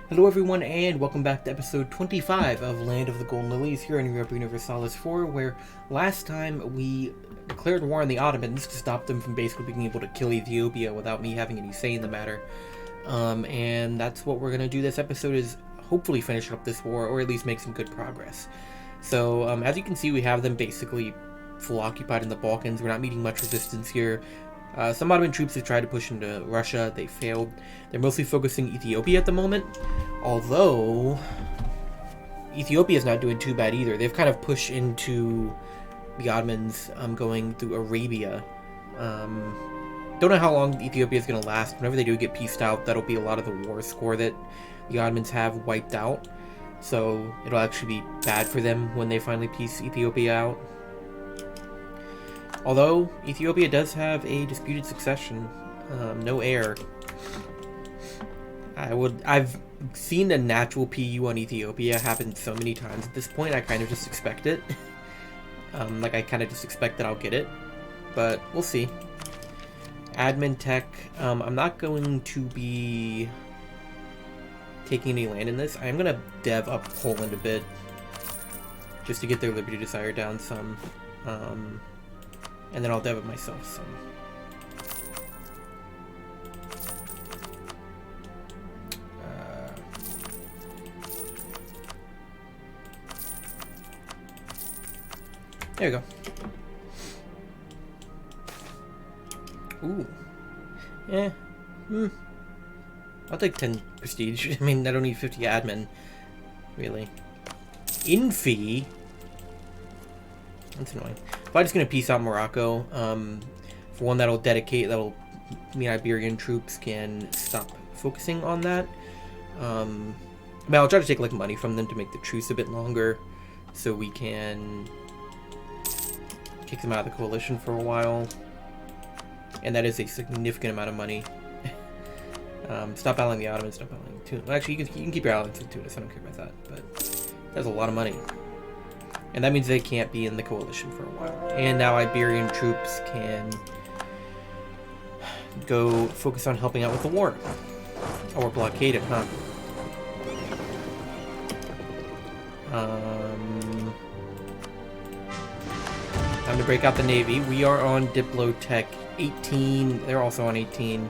Hello everyone and welcome back to episode 25 of Land of the Golden Lilies here in Europa Universalis 4, where last time we declared war on the Ottomans to stop them from basically being able to kill Ethiopia without me having any say in the matter. And that's what we're going to do this episode, is hopefully finish up this war, or at least make some good progress. So as you can see, we have them basically full occupied in the Balkans. We're not meeting much resistance here. Some Ottoman troops have tried to push into Russia. They failed. They're mostly focusing Ethiopia at the moment, although Ethiopia is not doing too bad either. They've kind of pushed into the Ottomans going through Arabia. Don't know how long Ethiopia is going to last. Whenever they do get pieced out, that'll be a lot of the war score that the Ottomans have wiped out. So it'll actually be bad for them when they finally piece Ethiopia out. Although Ethiopia does have a disputed succession, no heir. I've seen a natural PU on Ethiopia happen so many times at this point. I kind of just expect it. I kind of just expect that I'll get it, but we'll see. Admin tech. I'm not going to be taking any land in this. I am gonna dev up Poland a bit, just to get their liberty desire down some. And then I'll dev it myself some. There you go. Ooh. Yeah. I'll take 10 prestige. I mean, I don't need 50 admin. Really. Infi. That's annoying. If I'm just gonna piece out Morocco, for one, that'll mean Iberian troops can stop focusing on that. I'll try to take like money from them to make the truce a bit longer, so we can kick them out of the coalition for a while. And that is a significant amount of money. Stop allying the Ottomans, stop allying Tunis. Well, actually, you can keep your allies with Tunis. I don't care about that, but that's a lot of money. And that means they can't be in the coalition for a while. And now Iberian troops can go focus on helping out with the war. Or blockade it, huh? Time to break out the Navy. We are on Diplotech 18. They're also on 18.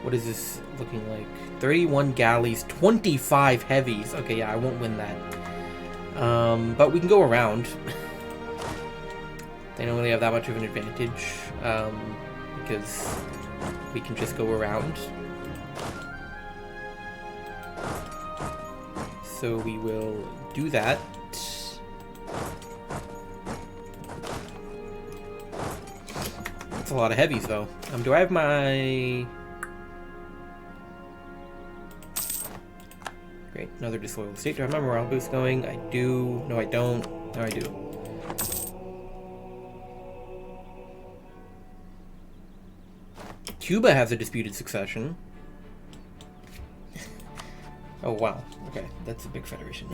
What is this looking like? 31 galleys, 25 heavies. Okay, yeah, I won't win that. But we can go around. They don't really have that much of an advantage, because we can just go around. So we will do that. That's a lot of heavies, though. Do I have my... Great, another disloyal state. Do I have my morale boost going? I do. No, I don't. No, I do. Cuba has a disputed succession. Oh, wow. Okay, that's a big federation.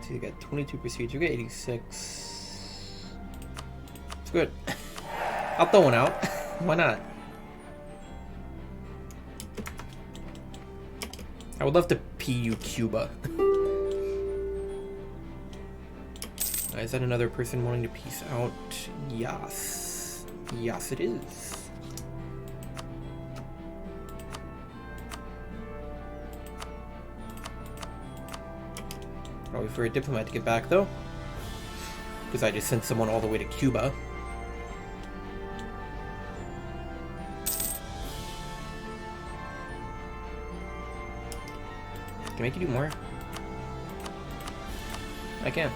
So you got 22 prestige. You get 86. It's good. I'll throw one out. Why not? I would love to PU Cuba. Is that another person wanting to peace out? Yes. Yes, it is. Probably for a diplomat to get back, though. Because I just sent someone all the way to Cuba. Can I make you do more? I can.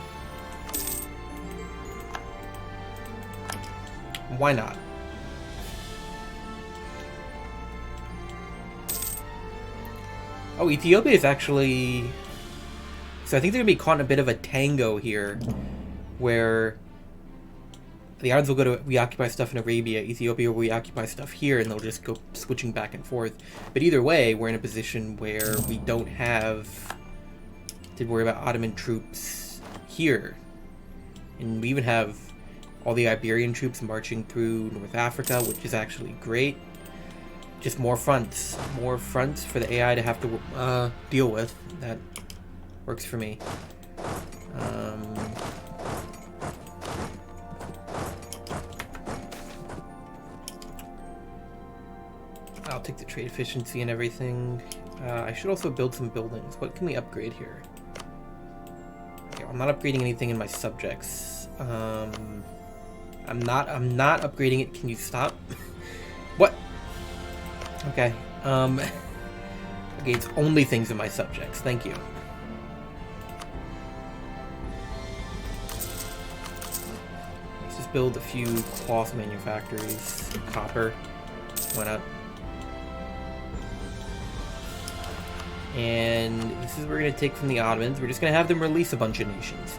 Why not? Oh, Ethiopia is actually... So I think they're going to be caught in a bit of a tango here, where the Ottomans will go to reoccupy stuff in Arabia, Ethiopia will reoccupy stuff here, and they'll just go switching back and forth. But either way, we're in a position where we don't have to worry about Ottoman troops here. And we even have all the Iberian troops marching through North Africa, which is actually great. Just more fronts for the AI to have to deal with. That works for me. I'll take the trade efficiency and everything. I should also build some buildings. What can we upgrade here? Okay, I'm not upgrading anything in my subjects. I'm not upgrading it. Can you stop? What? Okay. Okay, it's only things in my subjects. Thank you. Let's just build a few cloth manufactories. Copper. Why not? And this is what we're going to take from the Ottomans. We're just going to have them release a bunch of nations.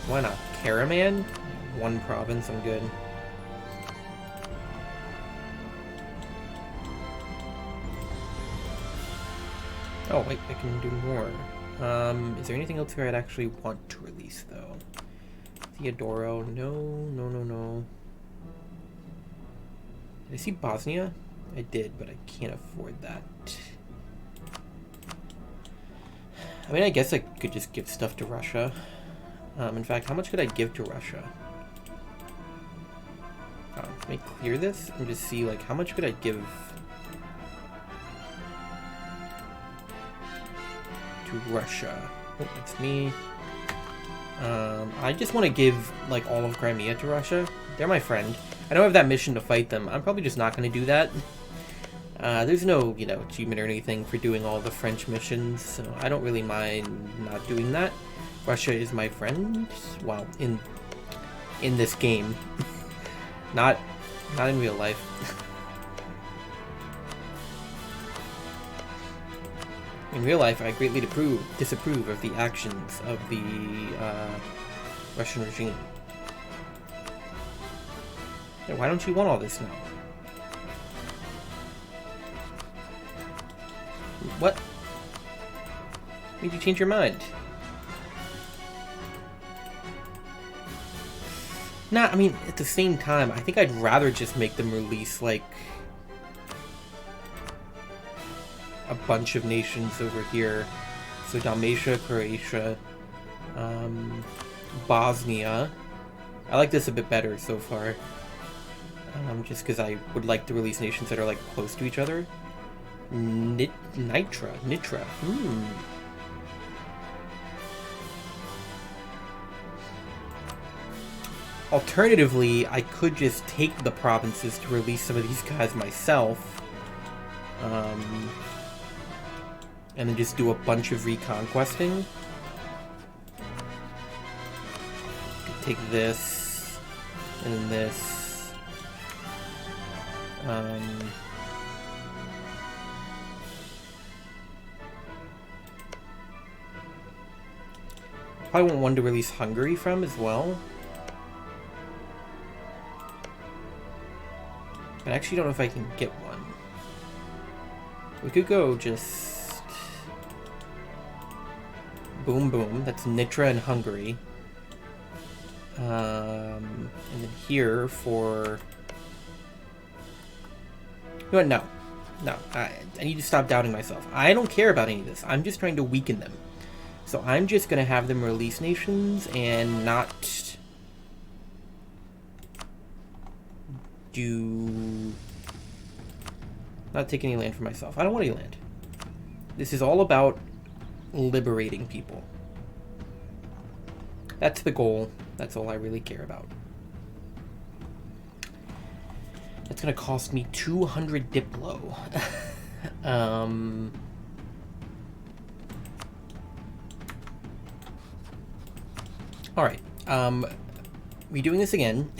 Why not? Karaman? One province, I'm good. Oh, wait, I can do more. Is there anything else here I'd actually want to release, though? Theodoro? No. Did I see Bosnia? I did, but I can't afford that. I mean, I guess I could just give stuff to Russia. In fact, how much could I give to Russia? Let me clear this and just see, like, how much could I give to Russia? Oh, that's me. I just want to give, like, all of Crimea to Russia. They're my friend. I don't have that mission to fight them. I'm probably just not going to do that. There's no, you know, achievement or anything for doing all the French missions, so I don't really mind not doing that. Russia is my friend. Well, in this game. not in real life. In real life, I greatly disapprove of the actions of the Russian regime. Yeah, why don't you want all this now? What? Made you change your mind? Nah, I mean, at the same time, I think I'd rather just make them release, like, a bunch of nations over here. So Dalmatia, Croatia, Bosnia. I like this a bit better so far. Just because I would like to release nations that are, like, close to each other. Nitra. Alternatively, I could just take the provinces to release some of these guys myself. And then just do a bunch of reconquesting. Could take this, and then this. Probably want one to release Hungary from as well. I actually don't know if I can get one. We could go just... boom, boom. That's Nitra and Hungary. And then here for... You know what? No. No. I need to stop doubting myself. I don't care about any of this. I'm just trying to weaken them. So I'm just going to have them release nations and not take any land for myself. I don't want any land. This is all about liberating people. That's the goal. That's all I really care about. It's going to cost me 200 Diplo. Alright, we doing this again.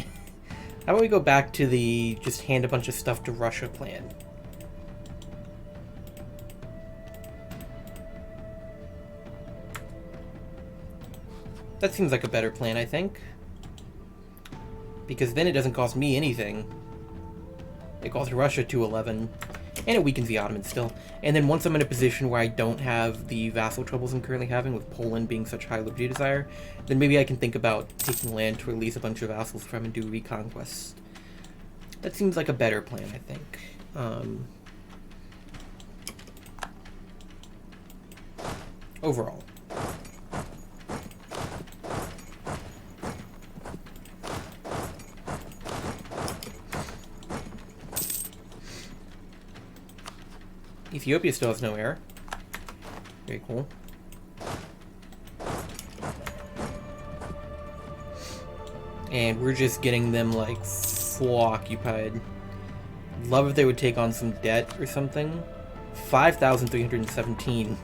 How about we go back to the just hand a bunch of stuff to Russia plan? That seems like a better plan, I think. Because then it doesn't cost me anything. It costs Russia 211. And it weakens the Ottomans still. And then once I'm in a position where I don't have the vassal troubles I'm currently having, with Poland being such high liberty desire, then maybe I can think about taking land to release a bunch of vassals from and do reconquest. That seems like a better plan, I think. Overall. Ethiopia still has no heir. Very cool. And we're just getting them, like, full occupied. Love if they would take on some debt or something. 5,317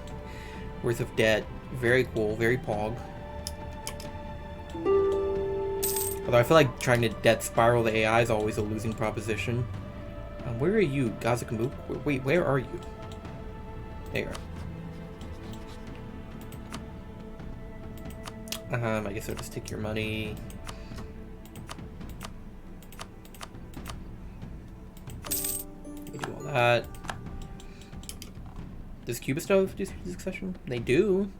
worth of debt. Very cool, very pog. Although I feel like trying to debt spiral the AI is always a losing proposition. Where are you, Gazakamuk? Wait, where are you? There you are. I guess I'll just take your money. We do all that. Does Cuba still have succession? They do.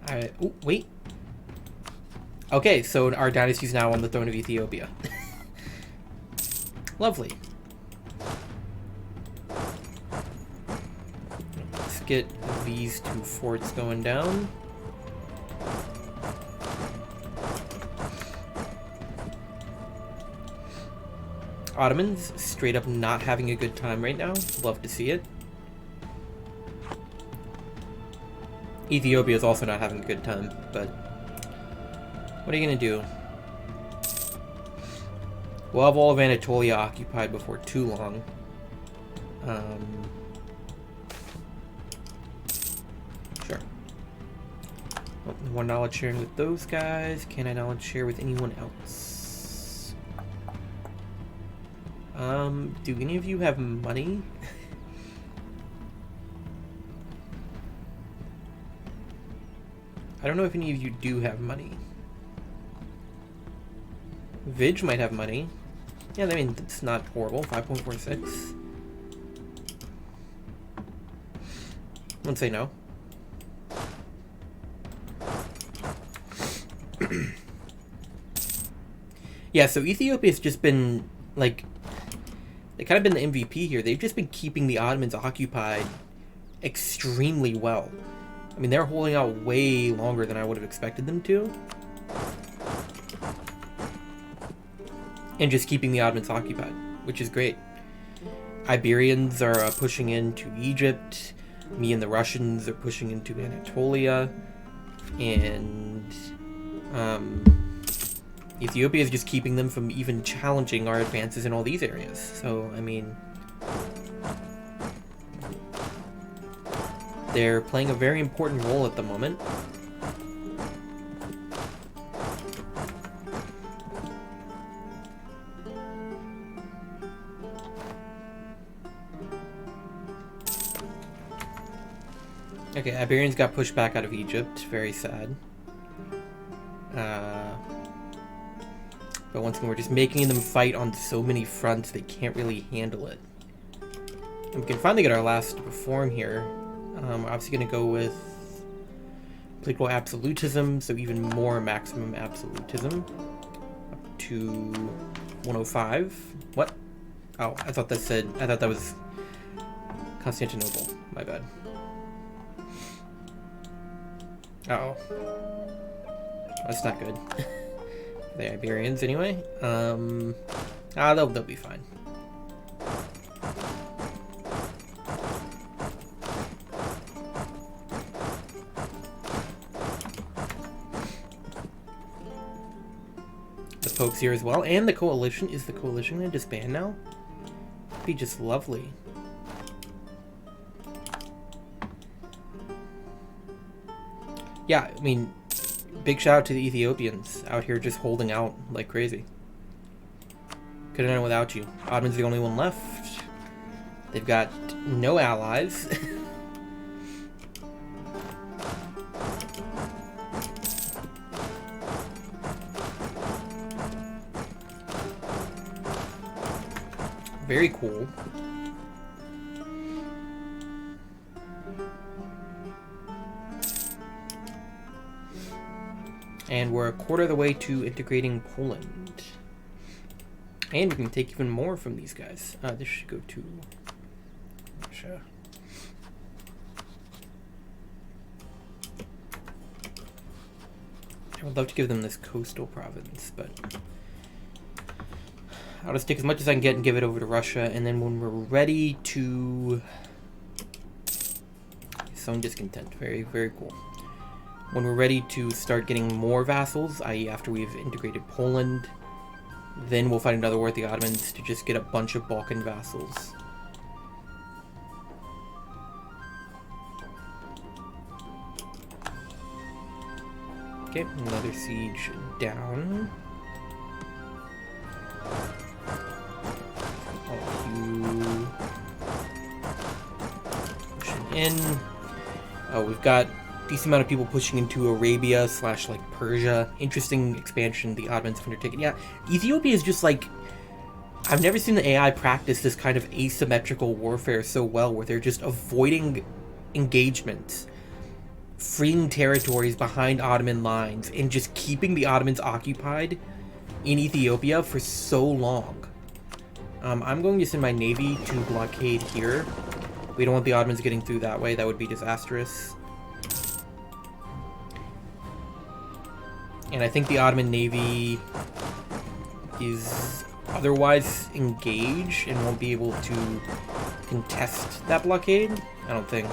Alright. Oh, wait. Okay, so our dynasty's now on the throne of Ethiopia. Lovely. Let's get these two forts going down. Ottomans straight up not having a good time right now. Love to see it. Ethiopia is also not having a good time, but what are you gonna do? We'll have all of Anatolia occupied before too long. Sure. Oh, more knowledge sharing with those guys. Can I knowledge share with anyone else? Do any of you have money? I don't know if any of you do have money. Vidge might have money. Yeah, I mean, it's not horrible. 5.46. Wouldn't say no. Yeah, so Ethiopia's just been, like, they kind of been the MVP here. They've just been keeping the Ottomans occupied extremely well. I mean, they're holding out way longer than I would have expected them to. And just keeping the Ottomans occupied, which is great. Iberians are pushing into Egypt. Me and the Russians are pushing into Anatolia. And Ethiopia is just keeping them from even challenging our advances in all these areas. So, I mean, they're playing a very important role at the moment. Okay, Iberians got pushed back out of Egypt. Very sad. But once again, we're just making them fight on so many fronts, they can't really handle it. And we can finally get our last reform here. We're obviously going to go with political absolutism, so even more maximum absolutism. Up to 105. What? Oh, I thought that was Constantinople. My bad. Uh-oh. That's not good. The Iberians, anyway. They'll be fine. The Pope's here as well, and the coalition. Is the coalition going to disband now? That'd be just lovely. Yeah, I mean, big shout out to the Ethiopians out here just holding out like crazy. Couldn't have done it without you. Ottoman's the only one left. They've got no allies. Very cool. And we're a quarter of the way to integrating Poland. And we can take even more from these guys. This should go to Russia. I would love to give them this coastal province, but I'll just take as much as I can get and give it over to Russia, and then when we're ready to sown discontent, very, very cool. When we're ready to start getting more vassals, i.e. after we've integrated Poland, then we'll find another war with the Ottomans to just get a bunch of Balkan vassals. Okay, another siege down. All you pushing in. Oh, we've got a decent amount of people pushing into Arabia / like Persia. Interesting expansion the Ottomans have undertaken. Yeah, Ethiopia is just like, I've never seen the AI practice this kind of asymmetrical warfare so well, where they're just avoiding engagements, freeing territories behind Ottoman lines, and just keeping the Ottomans occupied in Ethiopia for so long. I'm going to send my navy to blockade here. We don't want the Ottomans getting through that way. That would be disastrous. And I think the Ottoman navy is otherwise engaged and won't be able to contest that blockade. I don't think.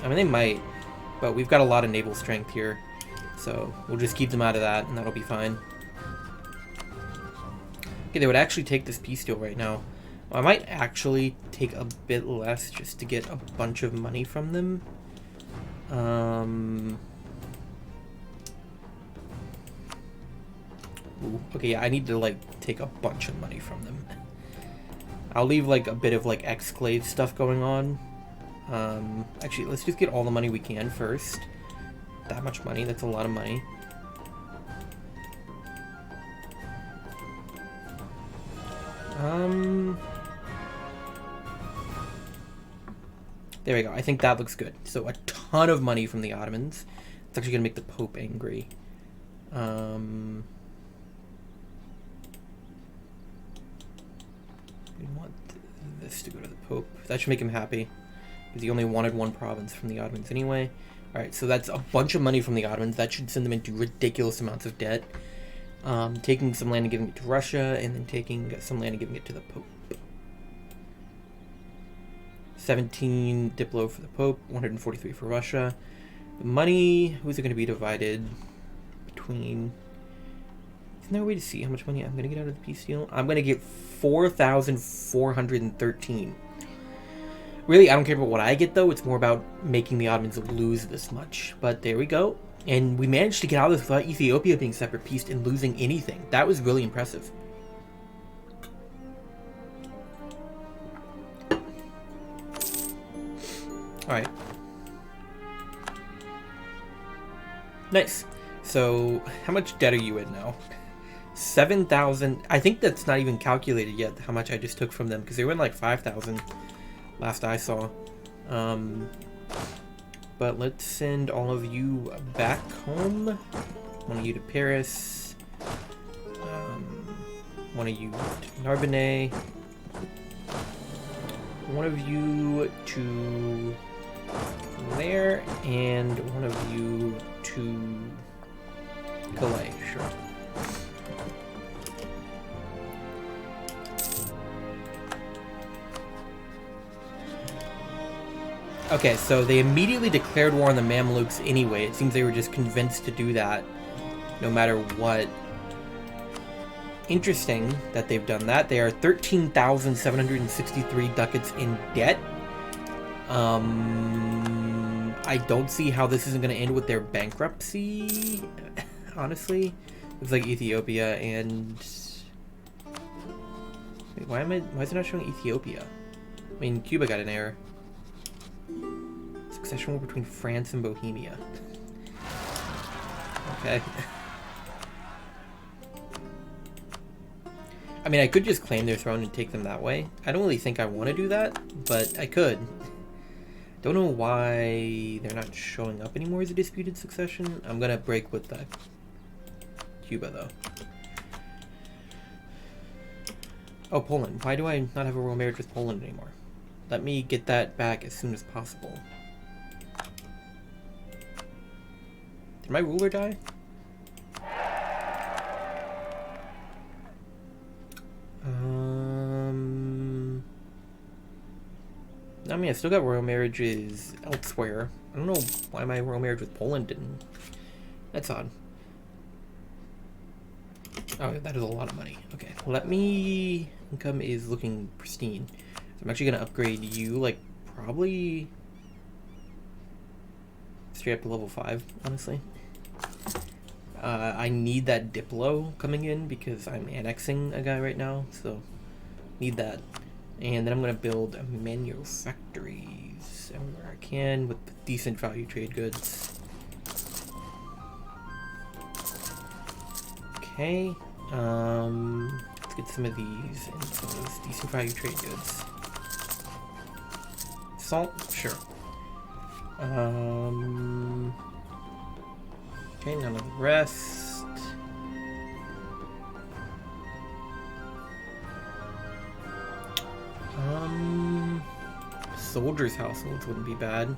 I mean, they might, but we've got a lot of naval strength here, so we'll just keep them out of that, and that'll be fine. Okay, they would actually take this peace deal right now. Well, I might actually take a bit less just to get a bunch of money from them. Ooh, okay, yeah, I need to, like, take a bunch of money from them. I'll leave, like, a bit of, like, exclave stuff going on. Actually, let's just get all the money we can first. That much money, that's a lot of money. There we go. I think that looks good. So a ton of money from the Ottomans. It's actually gonna make the Pope angry. We want this to go to the Pope. That should make him happy, because he only wanted one province from the Ottomans anyway. Alright, so that's a bunch of money from the Ottomans. That should send them into ridiculous amounts of debt. Taking some land and giving it to Russia, and then taking some land and giving it to the Pope. 17 Diplo for the Pope, 143 for Russia. The money, who's it going to be divided between? Isn't there a way to see how much money I'm going to get out of the peace deal? I'm going to get 4,413. Really, I don't care about what I get, though. It's more about making the Ottomans lose this much. But there we go. And we managed to get out of this without Ethiopia being separate pieced and losing anything. That was really impressive. Alright. Nice. So, how much debt are you in now? 7,000. I think that's not even calculated yet, how much I just took from them, because they were in like 5,000 last I saw. But let's send all of you back home. One of you to Paris. One of you to Narbonne. One of you to there, and one of you to Calais, sure. Okay, so they immediately declared war on the Mamluks anyway. It seems they were just convinced to do that no matter what. Interesting that they've done that. They are 13,763 ducats in debt. I don't see how this isn't going to end with their bankruptcy, honestly. It's like Ethiopia and... Wait, why is it not showing Ethiopia? I mean, Cuba got an error. Succession war between France and Bohemia. Okay. I mean, I could just claim their throne and take them that way. I don't really think I want to do that, but I could. Don't know why they're not showing up anymore as a disputed succession. I'm gonna break with Cuba though. Oh, Poland. Why do I not have a royal marriage with Poland anymore? Let me get that back as soon as possible. Did my ruler die? I mean, I still got royal marriages elsewhere. I don't know why my royal marriage with Poland didn't. That's odd. Oh, that is a lot of money. Okay, let me... Income is looking pristine. So I'm actually going to upgrade you, like, probably... straight up to level 5, honestly. I need that Diplo coming in because I'm annexing a guy right now, so need that. And then I'm going to build manufactories everywhere I can with decent value trade goods. Okay, let's get some of these and some of those decent value trade goods. Salt, sure. Okay, none of the rest. Soldiers' households wouldn't be bad.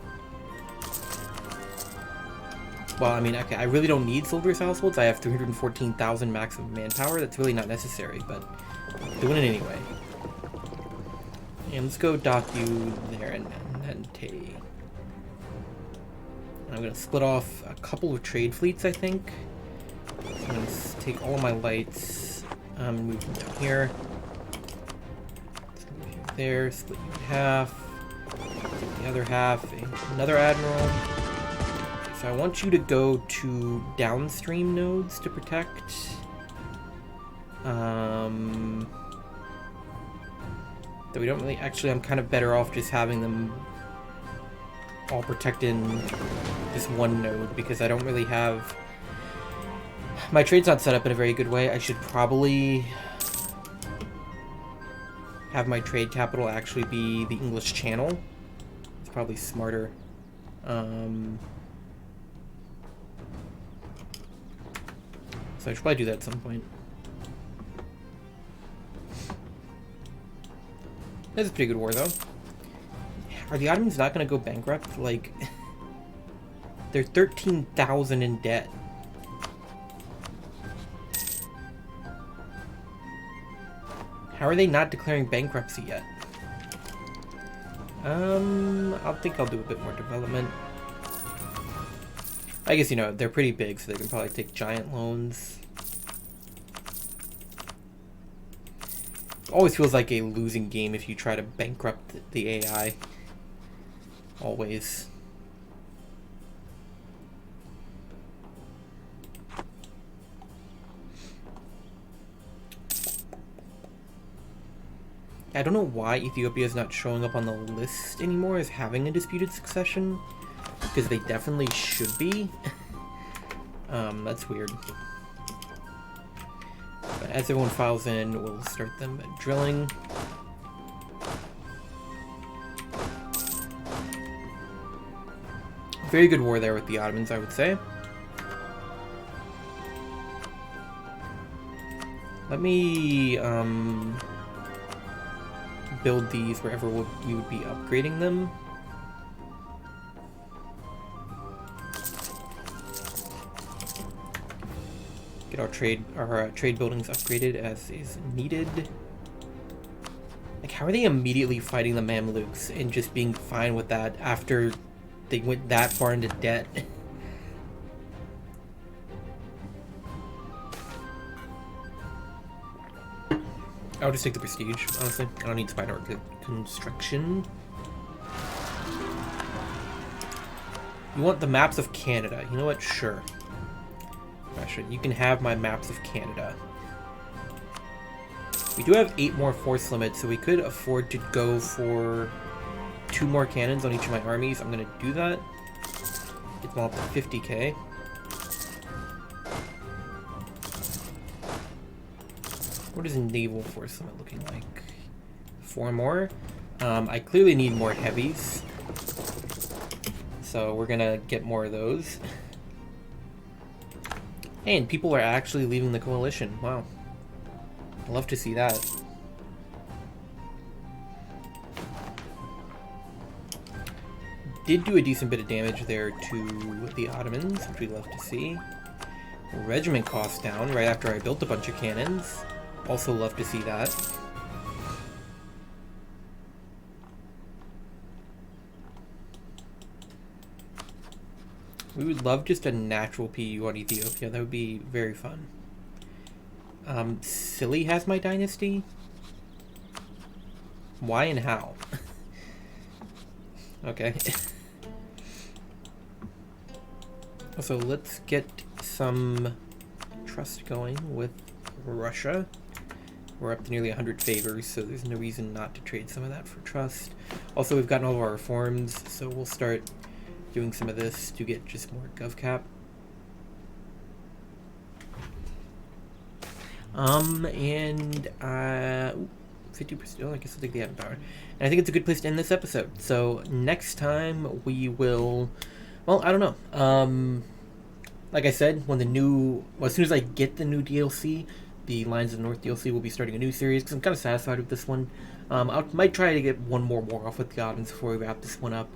Well, I mean, okay, I really don't need soldiers' households. I have 314,000 max of manpower. That's really not necessary, but I'm doing it anyway. And let's go dock you there and Nente. I'm going to split off a couple of trade fleets, I think. So I'm going to take all of my lights, move them down here. Split you there, split you in half. Take the other half, another admiral. So I want you to go to downstream nodes to protect. Though we don't really... Actually, I'm kind of better off just having them all protected in this one node because I don't really have... My trade's not set up in a very good way. I should probably have my trade capital actually be the English Channel. It's probably smarter. So I should probably do that at some point. That's a pretty good war, though. Are the Ottomans not going to go bankrupt? Like, they're 13,000 in debt. How are they not declaring bankruptcy yet? I think I'll do a bit more development. I guess, you know, they're pretty big, so they can probably take giant loans. Always feels like a losing game if you try to bankrupt the AI. Always. I don't know why Ethiopia is not showing up on the list anymore as having a disputed succession, because they definitely should be. That's weird. But as everyone files in, we'll start them drilling. Very good war there with the Ottomans, I would say. Let me build these wherever we would be upgrading them. Get our trade buildings upgraded as is needed. Like, how are they immediately fighting the Mamluks and just being fine with that after they went that far into debt? I'll just take the prestige, honestly. I don't need spider construction. You want the maps of Canada. You know what? Sure. Actually, you can have my maps of Canada. We do have 8 more force limits, so we could afford to go for 2 more cannons on each of my armies. I'm going to do that. Get them all up to 50k. What is naval force limit looking like? 4 more. I clearly need more heavies. So we're gonna get more of those. Hey, and people are actually leaving the coalition. Wow. I'd love to see that. Did do a decent bit of damage there to the Ottomans, which we love to see. Regiment cost down right after I built a bunch of cannons. Also love to see that. We would love just a natural PU on Ethiopia. That would be very fun. Silly has my dynasty? Why and how? Okay. So let's get some trust going with Russia. We're up to nearly 100 favors, so there's no reason not to trade some of that for trust. Also, we've gotten all of our reforms, so we'll start doing some of this to get just more GovCap. 50%. Oh, I guess I'll take the admin power. And I think it's a good place to end this episode. So next time we will, well, I don't know. Like I said, when as soon as I get the new DLC, the Lines of the North DLC, will be starting a new series because I'm kind of satisfied with this one. I might try to get one more war off with the Ottomans before we wrap this one up.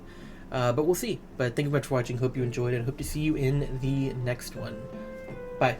But we'll see. But thank you much for watching. Hope you enjoyed it. And hope to see you in the next one. Bye.